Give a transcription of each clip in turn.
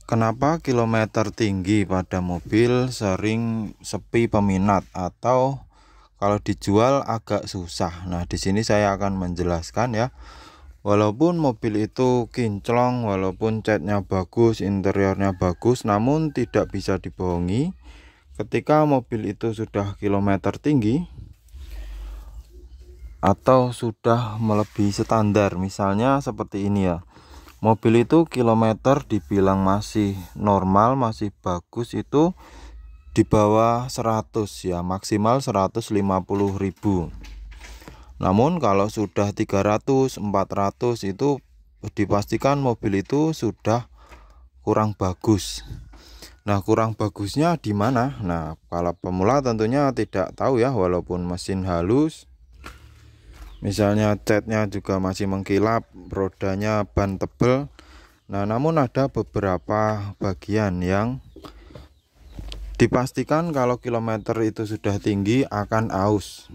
Kenapa kilometer tinggi pada mobil sering sepi peminat atau kalau dijual agak susah? Nah, di sini saya akan menjelaskan ya. Walaupun mobil itu kinclong, walaupun catnya bagus, interiornya bagus, namun tidak bisa dibohongi. Ketika mobil itu sudah kilometer tinggi atau sudah melebihi standar, misalnya seperti ini ya. Mobil itu kilometer dibilang masih normal, masih bagus, itu di bawah 100 ya, maksimal 150.000. Namun kalau sudah 300, 400 itu dipastikan mobil itu sudah kurang bagus. Nah, kurang bagusnya di mana? Nah, kalau pemula tentunya tidak tahu ya, walaupun mesin halus, misalnya catnya juga masih mengkilap, rodanya ban tebal. Nah, namun ada beberapa bagian yang dipastikan kalau kilometer itu sudah tinggi akan aus.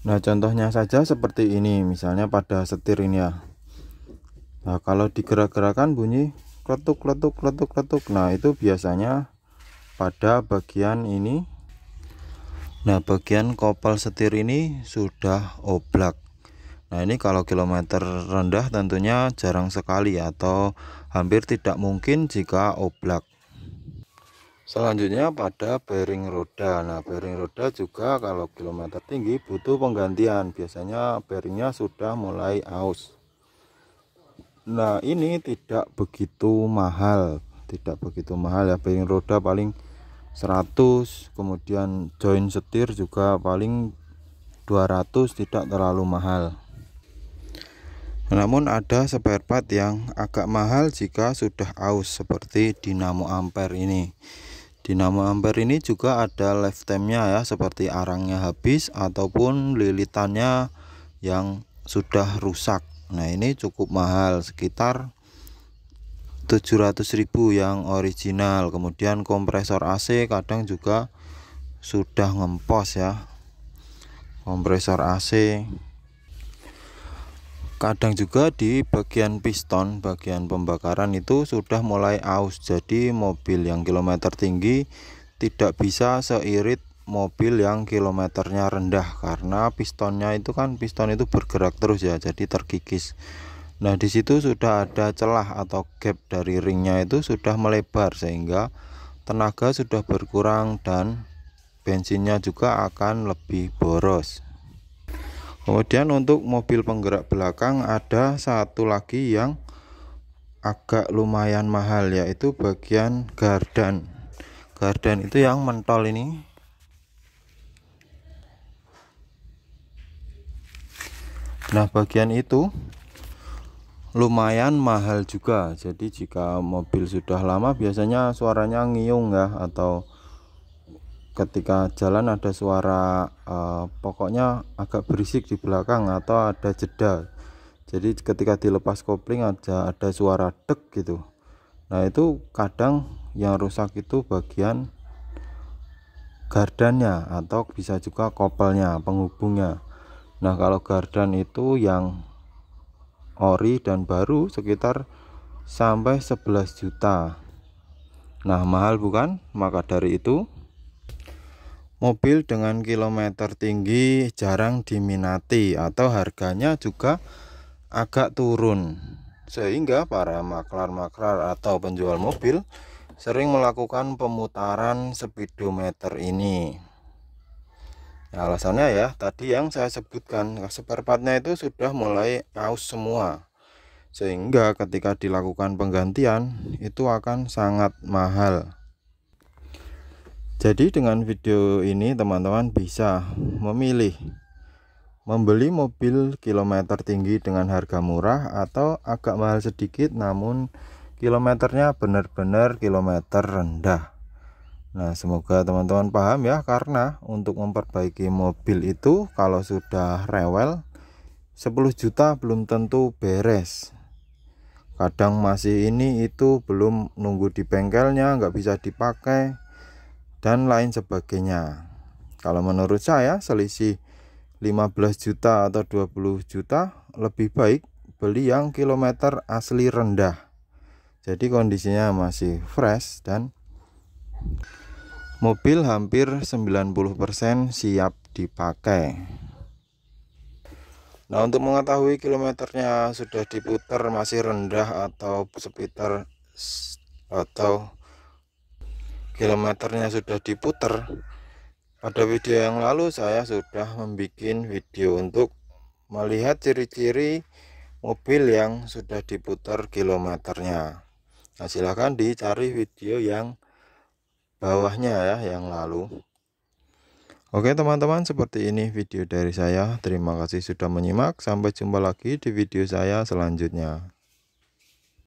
Nah, contohnya saja seperti ini, misalnya pada setir ini ya. Nah, kalau digerak-gerakan bunyi kletuk kletuk kletuk kletuk. Nah, itu biasanya pada bagian ini. Nah, bagian kopel setir ini sudah oblak. Nah, ini kalau kilometer rendah tentunya jarang sekali atau hampir tidak mungkin jika oblak. Selanjutnya pada bearing roda. Nah, bearing roda juga kalau kilometer tinggi butuh penggantian. Biasanya bearingnya sudah mulai aus. Nah, ini tidak begitu mahal ya. Bearing roda paling 100, kemudian join setir juga paling 200, tidak terlalu mahal. Namun ada spare part yang agak mahal jika sudah aus, seperti dinamo ampere ini. Dinamo ampere ini juga ada lifetime-nya ya, seperti arangnya habis ataupun lilitannya yang sudah rusak. Nah, ini cukup mahal, sekitar 700.000 yang original. Kemudian kompresor AC kadang juga sudah ngempos ya, kompresor AC. Kadang juga di bagian piston, bagian pembakaran itu sudah mulai aus. Jadi mobil yang kilometer tinggi tidak bisa seirit mobil yang kilometernya rendah, karena pistonnya itu kan, piston itu bergerak terus ya, jadi terkikis. Nah, di situ sudah ada celah atau gap dari ringnya itu sudah melebar, sehingga tenaga sudah berkurang dan bensinnya juga akan lebih boros. Kemudian untuk mobil penggerak belakang ada satu lagi yang agak lumayan mahal, yaitu bagian gardan. Gardan itu yang mentol ini. Nah, bagian itu lumayan mahal juga. Jadi jika mobil sudah lama biasanya suaranya ngiung ya, atau ketika jalan ada suara pokoknya agak berisik di belakang atau ada jeda. Jadi ketika dilepas kopling ada suara dek gitu. Nah, itu kadang yang rusak itu bagian gardannya atau bisa juga kopelnya, penghubungnya. Nah, kalau gardan itu yang ori dan baru sekitar sampai 11 juta. Nah, mahal bukan? Maka dari itu mobil dengan kilometer tinggi jarang diminati atau harganya juga agak turun, sehingga para maklar-maklar atau penjual mobil sering melakukan pemutaran speedometer ini. Nah, alasannya ya tadi yang saya sebutkan, spare partnya itu sudah mulai aus semua, sehingga ketika dilakukan penggantian itu akan sangat mahal. Jadi dengan video ini teman-teman bisa memilih membeli mobil kilometer tinggi dengan harga murah atau agak mahal sedikit namun kilometernya benar-benar kilometer rendah. Nah, semoga teman-teman paham ya, karena untuk memperbaiki mobil itu kalau sudah rewel 10 juta belum tentu beres. Kadang masih ini itu belum nunggu di bengkelnya, nggak bisa dipakai dan lain sebagainya. Kalau menurut saya selisih 15 juta atau 20 juta lebih baik beli yang kilometer asli rendah. Jadi kondisinya masih fresh dan mobil hampir 90% siap dipakai. Nah, untuk mengetahui kilometernya sudah diputar masih rendah atau sekitar atau kilometernya sudah diputar, pada video yang lalu saya sudah membuat video untuk melihat ciri-ciri mobil yang sudah diputar kilometernya. Nah, silahkan dicari video yang bawahnya ya, yang lalu. Oke teman-teman, seperti ini video dari saya. Terima kasih sudah menyimak. Sampai jumpa lagi di video saya selanjutnya.